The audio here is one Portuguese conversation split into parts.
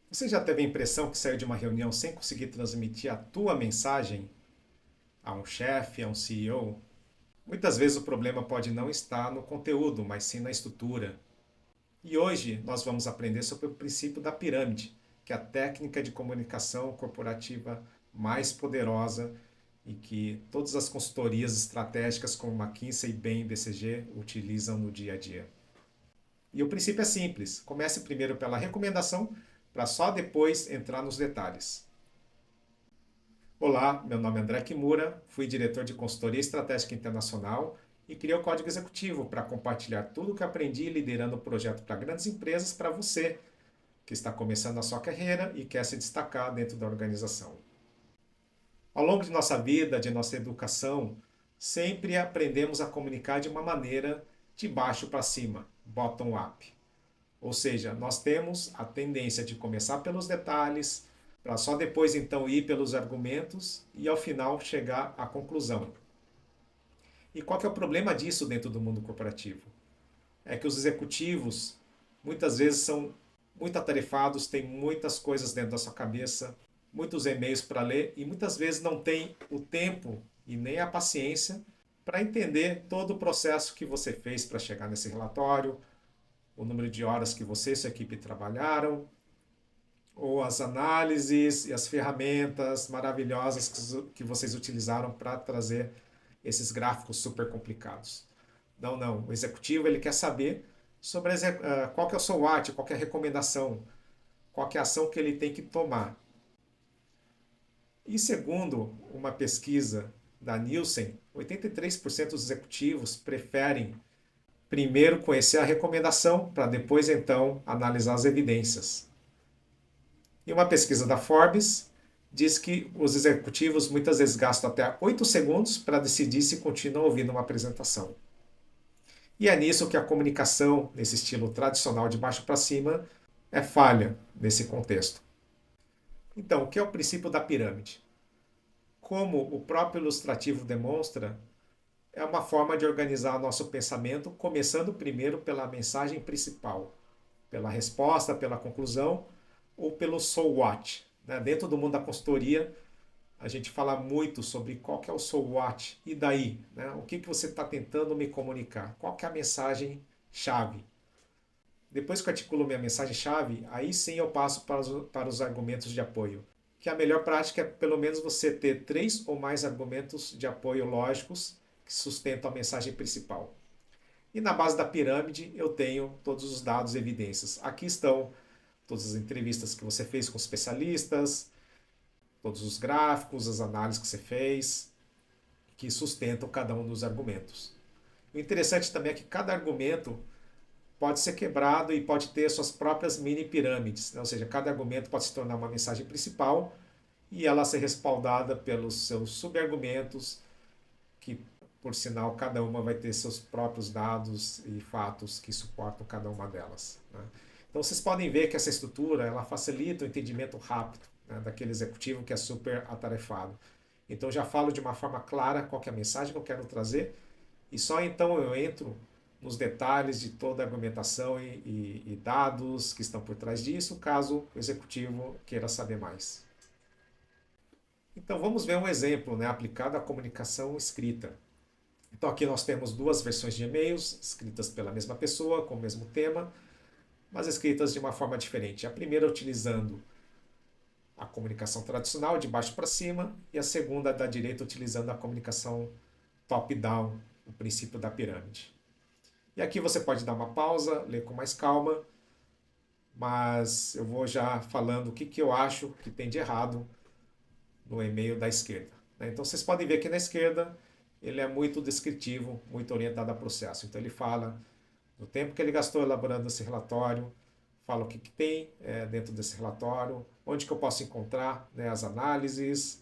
Você já teve a impressão que saiu de uma reunião sem conseguir transmitir a tua mensagem a um chefe, a um CEO? Muitas vezes o problema pode não estar no conteúdo, mas sim na estrutura. E hoje nós vamos aprender sobre o princípio da pirâmide, que é a técnica de comunicação corporativa mais poderosa e que todas as consultorias estratégicas como McKinsey, Bain e BCG utilizam no dia a dia. E o princípio é simples: comece primeiro pela recomendação para só depois entrar nos detalhes. Olá, meu nome é André Kimura, fui diretor de consultoria estratégica internacional e criei o Código Executivo para compartilhar tudo o que aprendi liderando o projeto para grandes empresas para você que está começando a sua carreira e quer se destacar dentro da organização. Ao longo de nossa vida, de nossa educação, sempre aprendemos a comunicar de uma maneira de baixo para cima, bottom up. Ou seja, nós temos a tendência de começar pelos detalhes, para só depois então ir pelos argumentos e ao final chegar à conclusão. E qual que é o problema disso dentro do mundo corporativo? É que os executivos muitas vezes são muito atarefados, têm muitas coisas dentro da sua cabeça, muitos e-mails para ler e muitas vezes não tem o tempo e nem a paciência para entender todo o processo que você fez para chegar nesse relatório, o número de horas que você e sua equipe trabalharam, ou as análises e as ferramentas maravilhosas que vocês utilizaram para trazer esses gráficos super complicados. Não, não. O executivo ele quer saber sobre qual que é o SWOT, qual que é a recomendação, qual que é a ação que ele tem que tomar. E segundo uma pesquisa da Nielsen, 83% dos executivos preferem primeiro conhecer a recomendação para depois então analisar as evidências. E uma pesquisa da Forbes diz que os executivos muitas vezes gastam até 8 segundos para decidir se continuam ouvindo uma apresentação. E é nisso que a comunicação, nesse estilo tradicional de baixo para cima, é falha nesse contexto. Então, o que é o princípio da pirâmide? Como o próprio ilustrativo demonstra, é uma forma de organizar nosso pensamento, começando primeiro pela mensagem principal, pela resposta, pela conclusão ou pelo so what. Né? Dentro do mundo da consultoria, a gente fala muito sobre qual que é o so what e daí, né? O que, que você está tentando me comunicar, qual que é a mensagem chave. Depois que eu articulo minha mensagem chave, aí sim eu passo para os argumentos de apoio. Que a melhor prática é pelo menos você ter 3 ou mais argumentos de apoio lógicos que sustentam a mensagem principal. E na base da pirâmide eu tenho todos os dados e evidências. Aqui estão todas as entrevistas que você fez com especialistas, todos os gráficos, as análises que você fez, que sustentam cada um dos argumentos. O interessante também é que cada argumento pode ser quebrado e pode ter suas próprias mini pirâmides, né? Ou seja, cada argumento pode se tornar uma mensagem principal e ela ser respaldada pelos seus subargumentos, que por sinal cada uma vai ter seus próprios dados e fatos que suportam cada uma delas. Né? Então vocês podem ver que essa estrutura ela facilita o entendimento rápido, né, daquele executivo que é super atarefado. Então já falo de uma forma clara qual que é a mensagem que eu quero trazer e só então eu entro nos detalhes de toda a argumentação e dados que estão por trás disso, caso o executivo queira saber mais. Então vamos ver um exemplo, né, aplicado à comunicação escrita. Então aqui nós temos 2 versões de e-mails escritas pela mesma pessoa, com o mesmo tema, mas escritas de uma forma diferente. A primeira utilizando a comunicação tradicional, de baixo para cima, e a segunda da direita utilizando a comunicação top-down, o princípio da pirâmide. E aqui você pode dar uma pausa, ler com mais calma, mas eu vou já falando o que, que eu acho que tem de errado no e-mail da esquerda. Né? Então vocês podem ver que na esquerda ele é muito descritivo, muito orientado a processo. Então ele fala do tempo que ele gastou elaborando esse relatório, fala o que, que tem dentro desse relatório, onde que eu posso encontrar, né, as análises.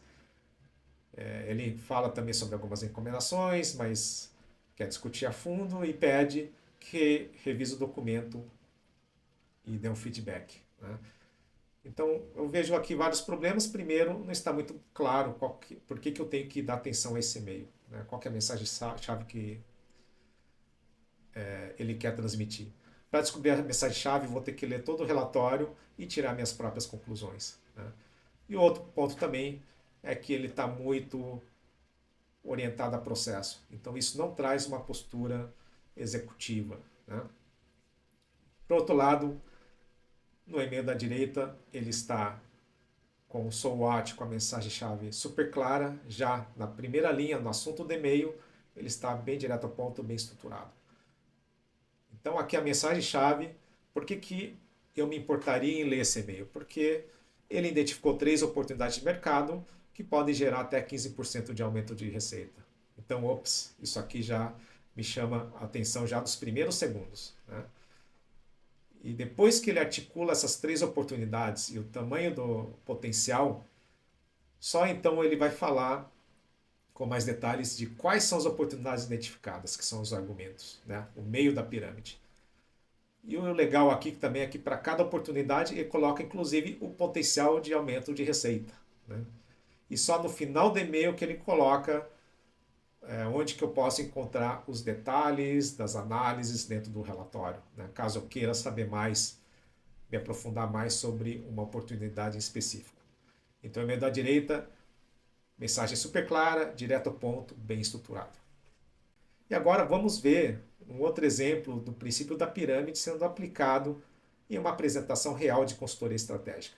Ele fala também sobre algumas recomendações, mas quer discutir a fundo e pede que revise o documento e dê um feedback. Né? Então, eu vejo aqui vários problemas. Primeiro, não está muito claro por que, que eu tenho que dar atenção a esse e-mail. Né? Qual que é a mensagem-chave que ele quer transmitir. Para descobrir a mensagem-chave, vou ter que ler todo o relatório e tirar minhas próprias conclusões, né? E outro ponto também é que ele está muito orientado a processo. Então, isso não traz uma postura executiva, né? Por outro lado, no e-mail da direita, ele está com o so what, com a mensagem-chave super clara, já na primeira linha, no assunto do e-mail, ele está bem direto ao ponto, bem estruturado. Então, aqui a mensagem-chave, por que eu me importaria em ler esse e-mail? Porque ele identificou 3 oportunidades de mercado que podem gerar até 15% de aumento de receita. Então, ops, isso aqui já me chama a atenção já dos primeiros segundos, né? E depois que ele articula essas 3 oportunidades e o tamanho do potencial, só então ele vai falar com mais detalhes de quais são as oportunidades identificadas, que são os argumentos, né? O meio da pirâmide. E o legal aqui também é que para cada oportunidade ele coloca inclusive o potencial de aumento de receita, né? E só no final do e-mail que ele coloca onde que eu posso encontrar os detalhes das análises dentro do relatório, né? Caso eu queira saber mais, me aprofundar mais sobre uma oportunidade em específico. Então, e-mail da direita, mensagem super clara, direto ao ponto, bem estruturado. E agora vamos ver um outro exemplo do princípio da pirâmide sendo aplicado em uma apresentação real de consultoria estratégica.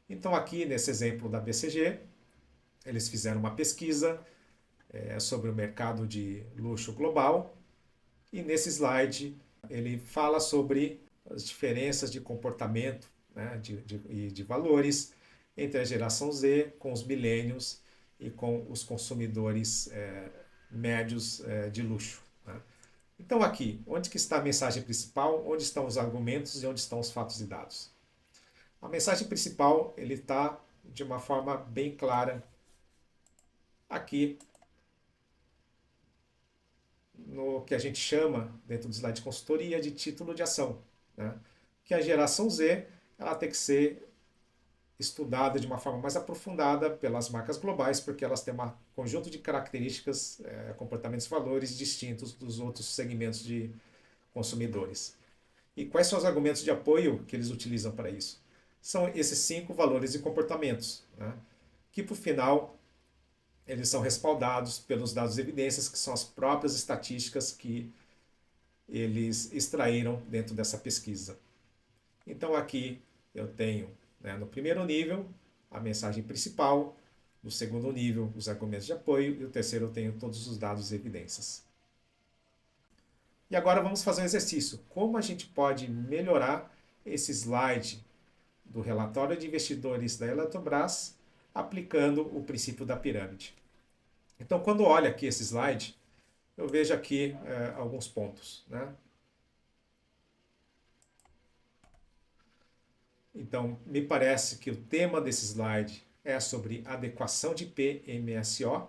Então, aqui nesse exemplo da BCG, eles fizeram uma pesquisa sobre o mercado de luxo global e nesse slide ele fala sobre as diferenças de comportamento, né, de valores entre a geração Z com os milênios e com os consumidores médios de luxo, né? Então aqui, onde que está a mensagem principal, onde estão os argumentos e onde estão os fatos e dados? A mensagem principal ele está de uma forma bem clara aqui no que a gente chama, dentro do slide de consultoria, de título de ação, né? Que a geração Z ela tem que ser estudada de uma forma mais aprofundada pelas marcas globais, porque elas têm um conjunto de características, comportamentos e valores distintos dos outros segmentos de consumidores. E quais são os argumentos de apoio que eles utilizam para isso? São esses 5 valores e comportamentos, né? Que por final eles são respaldados pelos dados e evidências, que são as próprias estatísticas que eles extraíram dentro dessa pesquisa. Então aqui eu tenho, né, no primeiro nível a mensagem principal, no segundo nível os argumentos de apoio e no terceiro eu tenho todos os dados e evidências. E agora vamos fazer um exercício. Como a gente pode melhorar esse slide do relatório de investidores da Eletrobras aplicando o princípio da pirâmide? Então, quando olho aqui esse slide, eu vejo aqui alguns pontos, né? Então, me parece que o tema desse slide é sobre adequação de PMSO.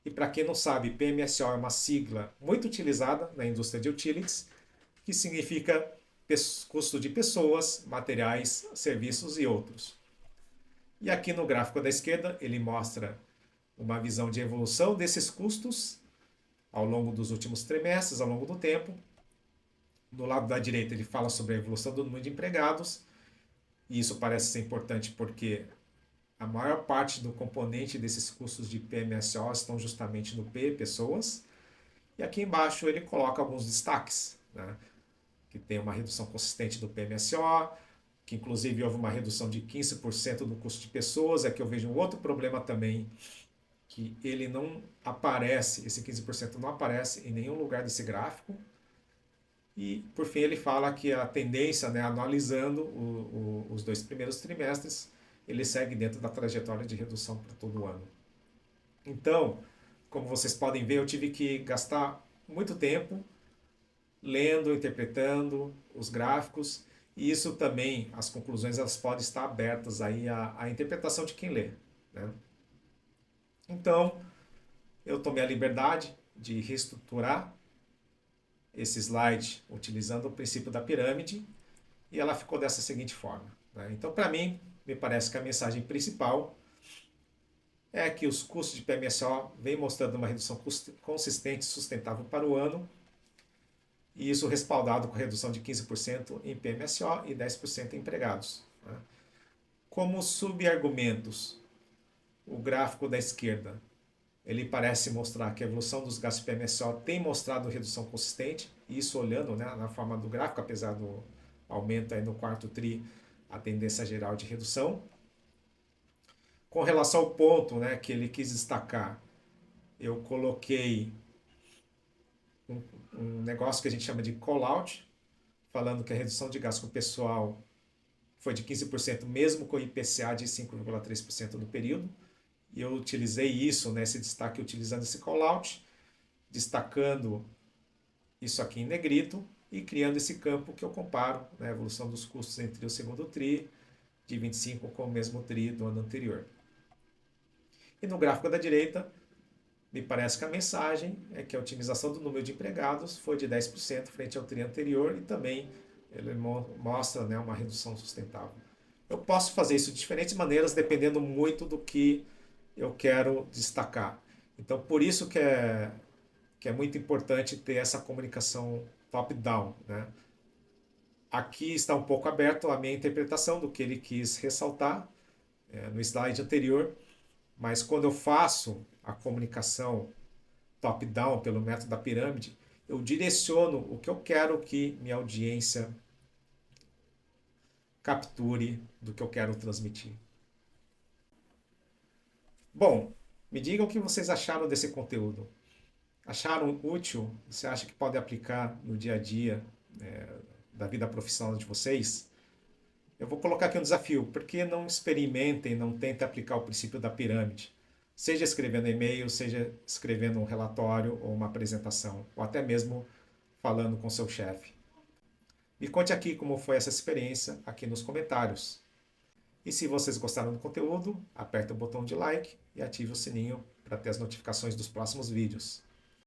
E para quem não sabe, PMSO é uma sigla muito utilizada na indústria de utilities, que significa custo de pessoas, materiais, serviços e outros. E aqui no gráfico da esquerda, ele mostra uma visão de evolução desses custos ao longo dos últimos trimestres, ao longo do tempo. Do lado da direita, ele fala sobre a evolução do número de empregados. E isso parece ser importante porque a maior parte do componente desses custos de PMSO estão justamente no P, pessoas. E aqui embaixo ele coloca alguns destaques, né? Que tem uma redução consistente do PMSO, que inclusive houve uma redução de 15% do custo de pessoas. Aqui eu vejo um outro problema também, que ele não aparece, esse 15% não aparece em nenhum lugar desse gráfico. E, por fim, ele fala que a tendência, né, analisando os 2 primeiros trimestres, ele segue dentro da trajetória de redução para todo o ano. Então, como vocês podem ver, eu tive que gastar muito tempo lendo, interpretando os gráficos, e isso também, as conclusões, elas podem estar abertas aí à interpretação de quem lê, né? Então, eu tomei a liberdade de reestruturar esse slide utilizando o princípio da pirâmide e ela ficou dessa seguinte forma, né? Então, para mim, me parece que a mensagem principal é que os custos de PMSO vêm mostrando uma redução consistente e sustentável para o ano. e isso respaldado com redução de 15% em PMSO e 10% em empregados. Né? Como subargumentos, o gráfico da esquerda, ele parece mostrar que a evolução dos gastos PMSO tem mostrado redução consistente, e isso olhando, né, na forma do gráfico, apesar do aumento aí no quarto TRI, a tendência geral de redução. Com relação ao ponto, né, que ele quis destacar, eu coloquei um negócio que a gente chama de call-out, falando que a redução de gasto com o pessoal foi de 15%, mesmo com o IPCA de 5,3% no período. E eu utilizei isso, né, esse destaque, utilizando esse call-out, destacando isso aqui em negrito e criando esse campo que eu comparo, né, a evolução dos custos entre o segundo TRI de 25 com o mesmo TRI do ano anterior. E no gráfico da direita, me parece que a mensagem é que a otimização do número de empregados foi de 10% frente ao TRI anterior e também ele mostra, né, uma redução sustentável. Eu posso fazer isso de diferentes maneiras, dependendo muito do que eu quero destacar. Então, por isso que é muito importante ter essa comunicação top-down. Né? Aqui está um pouco aberto a minha interpretação do que ele quis ressaltar no slide anterior, mas quando eu faço a comunicação top-down pelo método da pirâmide, eu direciono o que eu quero que minha audiência capture do que eu quero transmitir. Bom, me digam o que vocês acharam desse conteúdo. Acharam útil? Você acha que pode aplicar no dia a dia da vida profissional de vocês? Eu vou colocar aqui um desafio. Por que não experimentem, não tentem aplicar o princípio da pirâmide? Seja escrevendo e-mail, seja escrevendo um relatório ou uma apresentação, ou até mesmo falando com seu chefe. Me conte aqui como foi essa experiência aqui nos comentários. E se vocês gostaram do conteúdo, aperte o botão de like e ative o sininho para ter as notificações dos próximos vídeos.